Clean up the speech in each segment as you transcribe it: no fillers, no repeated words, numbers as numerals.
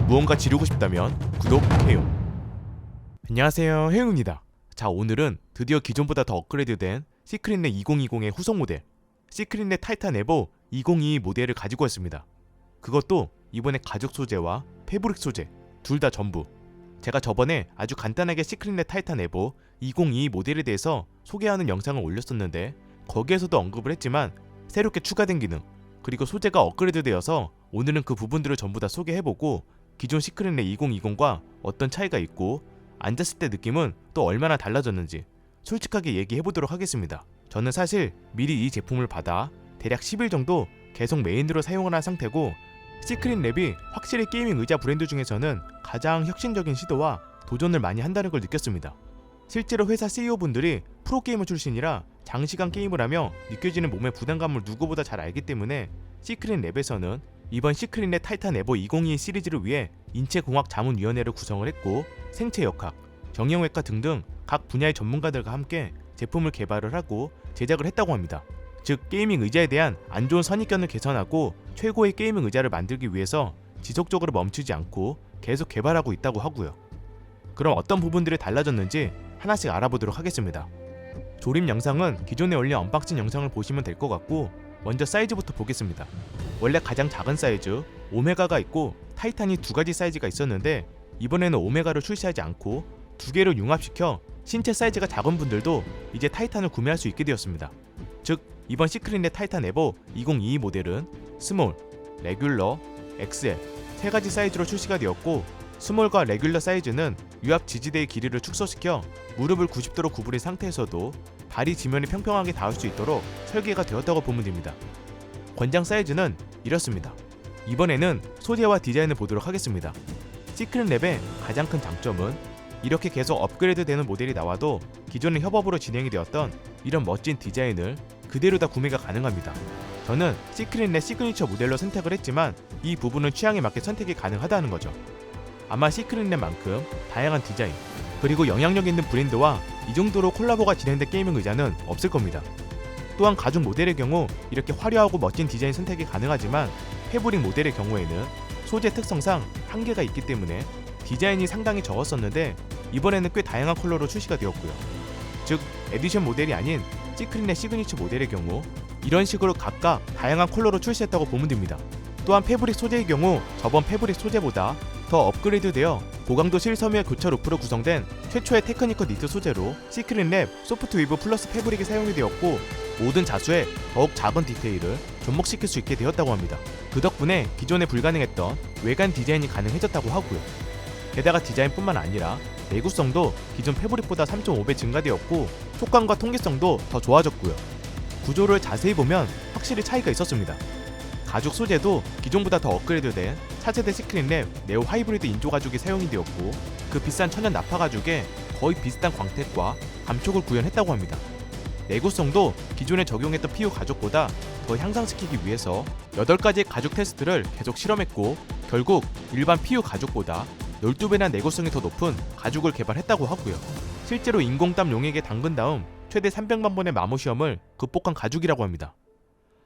무언가 지르고 싶다면 구독해요. 안녕하세요, 해웅입니다. 자, 오늘은 드디어 기존보다 더 업그레이드된 시크릿넷 2020의 후속 모델 시크릿넷 타이탄 에보 2022 모델을 가지고 왔습니다. 그것도 이번에 가죽 소재와 패브릭 소재 둘 다 전부. 제가 저번에 아주 간단하게 시크릿넷 타이탄 에보 2022 모델에 대해서 소개하는 영상을 올렸었는데 거기에서도 언급을 했지만 새롭게 추가된 기능 그리고 소재가 업그레이드 되어서 오늘은 그 부분들을 전부 다 소개해보고 기존 시크릿넷 2020과 어떤 차이가 있고 앉았을 때 느낌은 또 얼마나 달라졌는지 솔직하게 얘기해보도록 하겠습니다. 저는 사실 미리 이 제품을 받아 대략 10일 정도 계속 메인으로 사용을 한 상태고 시크릿랩이 확실히 게이밍 의자 브랜드 중에서는 가장 혁신적인 시도와 도전을 많이 한다는 걸 느꼈습니다. 실제로 회사 CEO분들이 프로게이머 출신이라 장시간 게임을 하며 느껴지는 몸의 부담감을 누구보다 잘 알기 때문에 시크릿랩에서는 이번 시크릿넷 타이탄 에보 2022 시리즈를 위해 인체공학자문위원회를 구성을 했고 생체역학, 경영외과 등등 각 분야의 전문가들과 함께 제품을 개발을 하고 제작을 했다고 합니다. 즉 게이밍 의자에 대한 안 좋은 선입견을 개선하고 최고의 게이밍 의자를 만들기 위해서 지속적으로 멈추지 않고 계속 개발하고 있다고 하고요. 그럼 어떤 부분들이 달라졌는지 하나씩 알아보도록 하겠습니다. 조립 영상은 기존에 올린 언박싱 영상을 보시면 될 것 같고 먼저 사이즈부터 보겠습니다. 원래 가장 작은 사이즈 오메가가 있고 타이탄이 두 가지 사이즈가 있었는데 이번에는 오메가를 출시하지 않고 두 개를 융합시켜 신체 사이즈가 작은 분들도 이제 타이탄을 구매할 수 있게 되었습니다. 즉 이번 시크릿넷 타이탄 에보 2022 모델은 스몰, 레귤러, 엑셀 세 가지 사이즈로 출시가 되었고 스몰과 레귤러 사이즈는 유압 지지대의 길이를 축소시켜 무릎을 90도로 구부린 상태에서도 발이 지면에 평평하게 닿을 수 있도록 설계가 되었다고 보면 됩니다. 권장 사이즈는 이렇습니다. 이번에는 소재와 디자인을 보도록 하겠습니다. 시크릿랩의 가장 큰 장점은 이렇게 계속 업그레이드 되는 모델이 나와도 기존의 협업으로 진행이 되었던 이런 멋진 디자인을 그대로 다 구매가 가능합니다. 저는 시크릿넷 시그니처 모델로 선택을 했지만 이 부분은 취향에 맞게 선택이 가능하다는 거죠. 아마 시크릿넷만큼 다양한 디자인 그리고 영향력 있는 브랜드와 이 정도로 콜라보가 진행된 게이밍 의자는 없을 겁니다. 또한 가죽 모델의 경우 이렇게 화려하고 멋진 디자인 선택이 가능하지만 패브릭 모델의 경우에는 소재 특성상 한계가 있기 때문에 디자인이 상당히 적었었는데 이번에는 꽤 다양한 컬러로 출시가 되었고요. 즉 에디션 모델이 아닌 시크릿넷 시그니처 모델의 경우 이런 식으로 각각 다양한 컬러로 출시했다고 보면 됩니다. 또한 패브릭 소재의 경우 저번 패브릭 소재보다 더 업그레이드되어 고강도 실섬유의 교차 루프로 구성된 최초의 테크니컬 니트 소재로 시크릿랩 소프트 위브 플러스 패브릭이 사용이 되었고 모든 자수에 더욱 작은 디테일을 접목시킬 수 있게 되었다고 합니다. 그 덕분에 기존에 불가능했던 외관 디자인이 가능해졌다고 하고요. 게다가 디자인뿐만 아니라 내구성도 기존 패브릭보다 3.5배 증가되었고 촉감과 통기성도 더 좋아졌고요. 구조를 자세히 보면 확실히 차이가 있었습니다. 가죽 소재도 기존보다 더 업그레이드된 4세대 시크릿랩 네오 하이브리드 인조 가죽이 사용이 되었고 그 비싼 천연 나파 가죽에 거의 비슷한 광택과 감촉을 구현했다고 합니다. 내구성도 기존에 적용했던 PU 가죽보다 더 향상시키기 위해서 8가지의 가죽 테스트를 계속 실험했고 결국 일반 PU 가죽보다 12배나 내구성이 더 높은 가죽을 개발했다고 하고요. 실제로 인공땀 용액에 담근 다음 최대 300만 번의 마모 시험을 극복한 가죽이라고 합니다.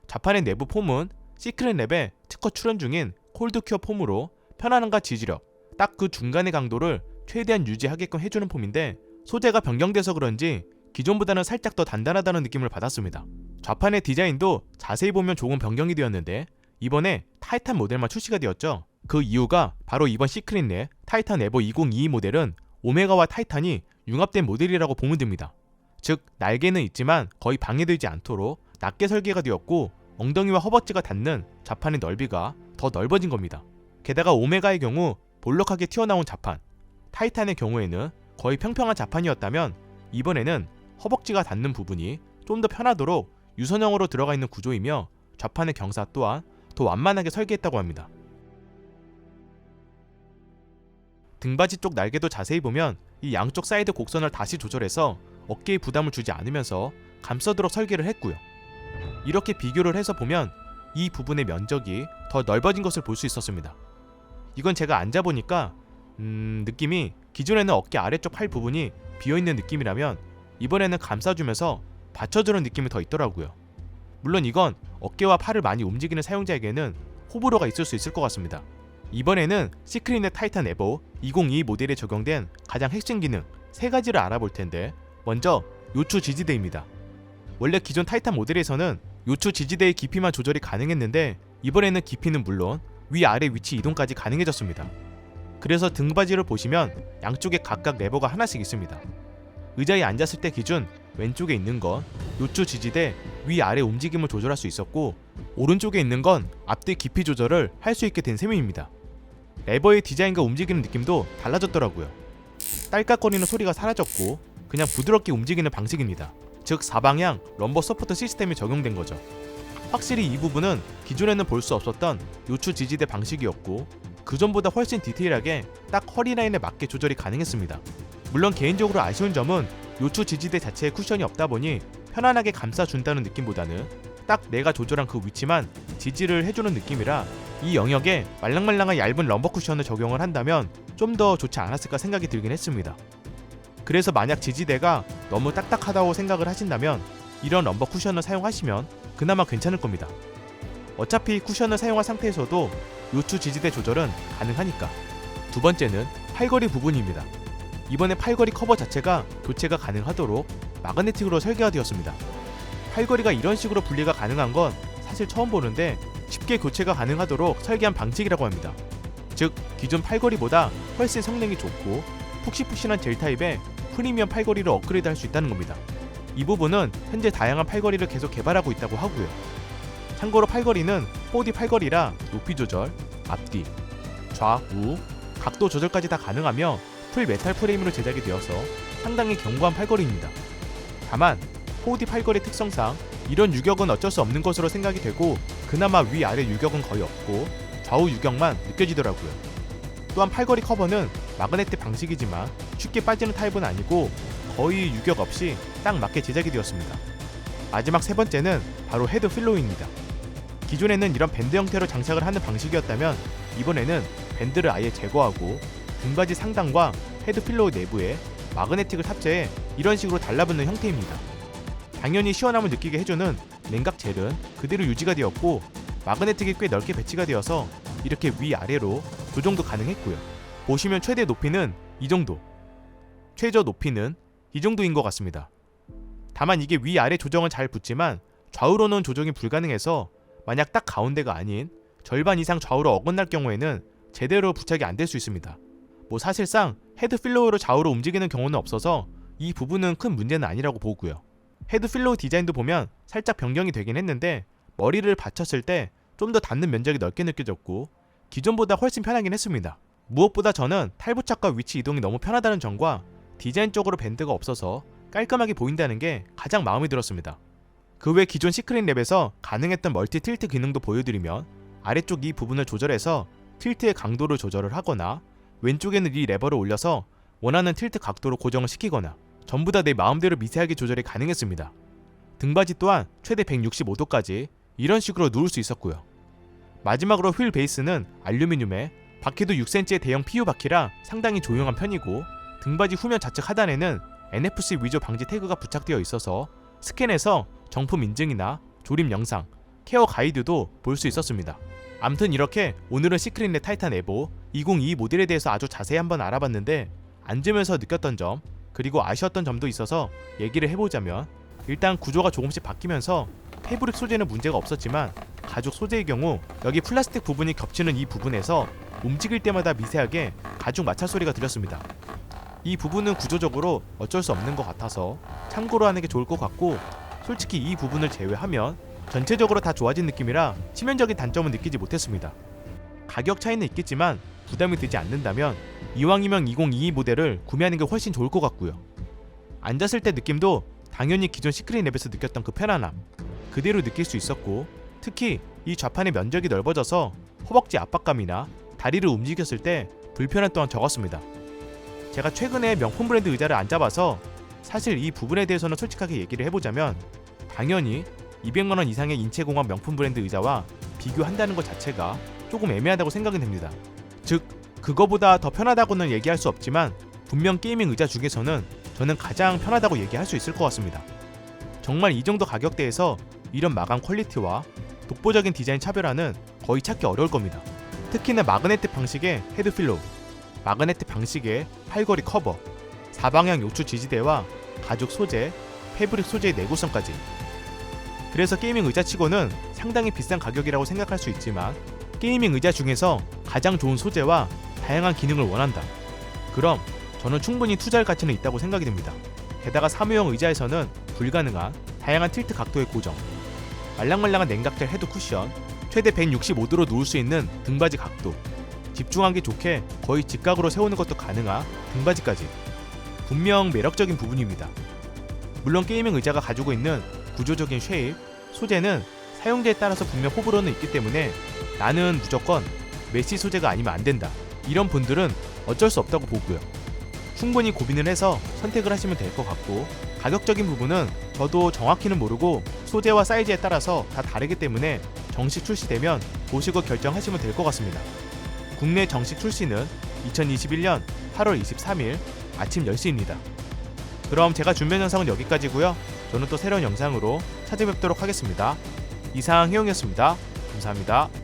자판의 내부 폼은 시크릿랩에 특허 출원 중인 콜드큐어 폼으로 편안함과 지지력, 딱 그 중간의 강도를 최대한 유지하게끔 해주는 폼인데 소재가 변경돼서 그런지 기존보다는 살짝 더 단단하다는 느낌을 받았습니다. 좌판의 디자인도 자세히 보면 조금 변경이 되었는데 이번에 타이탄 모델만 출시가 되었죠. 그 이유가 바로 이번 시크릿넷 타이탄 에보 2022 모델은 오메가와 타이탄이 융합된 모델이라고 보면 됩니다. 즉 날개는 있지만 거의 방해되지 않도록 낮게 설계가 되었고 엉덩이와 허벅지가 닿는 좌판의 넓이가 더 넓어진 겁니다. 게다가 오메가의 경우 볼록하게 튀어나온 좌판, 타이탄의 경우에는 거의 평평한 좌판이었다면 이번에는 허벅지가 닿는 부분이 좀 더 편하도록 유선형으로 들어가 있는 구조이며 좌판의 경사 또한 더 완만하게 설계했다고 합니다. 등받이 쪽 날개도 자세히 보면 이 양쪽 사이드 곡선을 다시 조절해서 어깨에 부담을 주지 않으면서 감싸도록 설계를 했고요. 이렇게 비교를 해서 보면 이 부분의 면적이 더 넓어진 것을 볼 수 있었습니다. 이건 제가 앉아보니까 느낌이 기존에는 어깨 아래쪽 팔 부분이 비어있는 느낌이라면 이번에는 감싸주면서 받쳐주는 느낌이 더 있더라고요. 물론 이건 어깨와 팔을 많이 움직이는 사용자에게는 호불호가 있을 수 있을 것 같습니다. 이번에는 시크릿넷 타이탄 에보 2022 모델에 적용된 가장 핵심 기능 3가지를 알아볼 텐데, 먼저 요추 지지대입니다. 원래 기존 타이탄 모델에서는 요추 지지대의 깊이만 조절이 가능했는데, 이번에는 깊이는 물론 위아래 위치 이동까지 가능해졌습니다. 그래서 등받이를 보시면 양쪽에 각각 레버가 하나씩 있습니다. 의자에 앉았을 때 기준 왼쪽에 있는 건 요추 지지대 위아래 움직임을 조절할 수 있었고, 오른쪽에 있는 건 앞뒤 깊이 조절을 할 수 있게 된 셈입니다. 레버의 디자인과 움직이는 느낌도 달라졌더라고요. 딸깍거리는 소리가 사라졌고 그냥 부드럽게 움직이는 방식입니다. 즉 사방향 럼버 서포트 시스템이 적용된 거죠. 확실히 이 부분은 기존에는 볼 수 없었던 요추 지지대 방식이었고, 그전보다 훨씬 디테일하게 딱 허리 라인에 맞게 조절이 가능했습니다. 물론 개인적으로 아쉬운 점은 요추 지지대 자체에 쿠션이 없다 보니 편안하게 감싸준다는 느낌보다는 딱 내가 조절한 그 위치만 지지를 해주는 느낌이라, 이 영역에 말랑말랑한 얇은 럼버 쿠션을 적용을 한다면 좀 더 좋지 않았을까 생각이 들긴 했습니다. 그래서 만약 지지대가 너무 딱딱하다고 생각을 하신다면 이런 럼버 쿠션을 사용하시면 그나마 괜찮을 겁니다. 어차피 쿠션을 사용한 상태에서도 요추 지지대 조절은 가능하니까. 두 번째는 팔걸이 부분입니다. 이번에 팔걸이 커버 자체가 교체가 가능하도록 마그네틱으로 설계가 되었습니다. 팔걸이가 이런 식으로 분리가 가능한 건 사실 처음 보는데, 쉽게 교체가 가능하도록 설계한 방식이라고 합니다. 즉 기존 팔걸이보다 훨씬 성능이 좋고 푹신푹신한 젤 타입의 프리미엄 팔걸이를 업그레이드 할 수 있다는 겁니다. 이 부분은 현재 다양한 팔걸이를 계속 개발하고 있다고 하고요. 참고로 팔걸이는 4D 팔걸이라 높이 조절, 앞뒤, 좌우, 각도 조절까지 다 가능하며 풀 메탈 프레임으로 제작이 되어서 상당히 견고한 팔걸이입니다. 다만 4D 팔걸이 특성상 이런 유격은 어쩔 수 없는 것으로 생각이 되고, 그나마 위아래 유격은 거의 없고 좌우 유격만 느껴지더라고요. 또한 팔걸이 커버는 마그네틱 방식이지만 쉽게 빠지는 타입은 아니고 거의 유격 없이 딱 맞게 제작이 되었습니다. 마지막 세 번째는 바로 헤드 필로우입니다. 기존에는 이런 밴드 형태로 장착을 하는 방식이었다면 이번에는 밴드를 아예 제거하고 등받이 상단과 헤드 필로우 내부에 마그네틱을 탑재해 이런 식으로 달라붙는 형태입니다. 당연히 시원함을 느끼게 해주는 냉각 젤은 그대로 유지가 되었고, 마그네틱이 꽤 넓게 배치가 되어서 이렇게 위아래로 조정도 가능했고요. 보시면 최대 높이는 이 정도, 최저 높이는 이 정도인 것 같습니다. 다만 이게 위아래 조정은 잘 붙지만 좌우로는 조정이 불가능해서 만약 딱 가운데가 아닌 절반 이상 좌우로 어긋날 경우에는 제대로 부착이 안 될 수 있습니다. 뭐 사실상 헤드 필로우로 좌우로 움직이는 경우는 없어서 이 부분은 큰 문제는 아니라고 보고요. 헤드 필로우 디자인도 보면 살짝 변경이 되긴 했는데, 머리를 받쳤을 때 좀 더 닿는 면적이 넓게 느껴졌고 기존보다 훨씬 편하긴 했습니다. 무엇보다 저는 탈부착과 위치 이동이 너무 편하다는 점과 디자인적으로 밴드가 없어서 깔끔하게 보인다는 게 가장 마음에 들었습니다. 그 외 기존 시크릿랩에서 가능했던 멀티 틸트 기능도 보여드리면, 아래쪽 이 부분을 조절해서 틸트의 강도를 조절을 하거나 왼쪽에는 이 레버를 올려서 원하는 틸트 각도로 고정을 시키거나 전부 다 내 마음대로 미세하게 조절이 가능했습니다. 등받이 또한 최대 165도까지 이런 식으로 누울 수 있었고요. 마지막으로 휠 베이스는 알루미늄에 바퀴도 6cm의 대형 PU 바퀴라 상당히 조용한 편이고, 등받이 후면 좌측 하단에는 NFC 위조 방지 태그가 부착되어 있어서 스캔해서 정품 인증이나 조립 영상, 케어 가이드도 볼 수 있었습니다. 암튼 이렇게 오늘은 시크릿넷 타이탄 에보 2022 모델에 대해서 아주 자세히 한번 알아봤는데, 앉으면서 느꼈던 점 그리고 아쉬웠던 점도 있어서 얘기를 해보자면, 일단 구조가 조금씩 바뀌면서 패브릭 소재는 문제가 없었지만 가죽 소재의 경우 여기 플라스틱 부분이 겹치는 이 부분에서 움직일 때마다 미세하게 가죽 마찰 소리가 들렸습니다. 이 부분은 구조적으로 어쩔 수 없는 것 같아서 참고로 하는 게 좋을 것 같고, 솔직히 이 부분을 제외하면 전체적으로 다 좋아진 느낌이라 치명적인 단점은 느끼지 못했습니다. 가격 차이는 있겠지만 부담이 되지 않는다면 이왕이면 2022 모델을 구매하는 게 훨씬 좋을 것 같고요. 앉았을 때 느낌도 당연히 기존 시크릿랩에서 느꼈던 그 편안함 그대로 느낄 수 있었고, 특히 이 좌판의 면적이 넓어져서 허벅지 압박감이나 다리를 움직였을 때 불편함 또한 적었습니다. 제가 최근에 명품 브랜드 의자를 안 잡아서 사실 이 부분에 대해서는 솔직하게 얘기를 해보자면, 당연히 200만원 이상의 인체공학 명품 브랜드 의자와 비교한다는 것 자체가 조금 애매하다고 생각이 됩니다. 즉 그거보다 더 편하다고는 얘기할 수 없지만 분명 게이밍 의자 중에서는 저는 가장 편하다고 얘기할 수 있을 것 같습니다. 정말 이 정도 가격대에서 이런 마감 퀄리티와 독보적인 디자인 차별화는 거의 찾기 어려울 겁니다. 특히나 마그네틱 방식의 헤드필로우, 마그네틱 방식의 팔걸이 커버, 사방향 요추 지지대와 가죽 소재, 패브릭 소재의 내구성까지. 그래서 게이밍 의자치고는 상당히 비싼 가격이라고 생각할 수 있지만 게이밍 의자 중에서 가장 좋은 소재와 다양한 기능을 원한다. 그럼 저는 충분히 투자할 가치는 있다고 생각이 듭니다. 게다가 사무용 의자에서는 불가능한 다양한 틸트 각도의 고정, 말랑말랑한 냉각젤 헤드 쿠션, 최대 165도로 누울 수 있는 등받이 각도, 집중하기 좋게 거의 직각으로 세우는 것도 가능한 등받이까지 분명 매력적인 부분입니다. 물론 게이밍 의자가 가지고 있는 구조적인 쉐입, 소재는 사용자에 따라서 분명 호불호는 있기 때문에 나는 무조건 메쉬 소재가 아니면 안 된다, 이런 분들은 어쩔 수 없다고 보고요. 충분히 고민을 해서 선택을 하시면 될 것 같고, 가격적인 부분은 저도 정확히는 모르고 소재와 사이즈에 따라서 다 다르기 때문에 정식 출시되면 보시고 결정하시면 될 것 같습니다. 국내 정식 출시는 2021년 8월 23일 아침 10시입니다. 그럼 제가 준비한 영상은 여기까지고요. 저는 또 새로운 영상으로 찾아뵙도록 하겠습니다. 이상 혜용이었습니다. 감사합니다.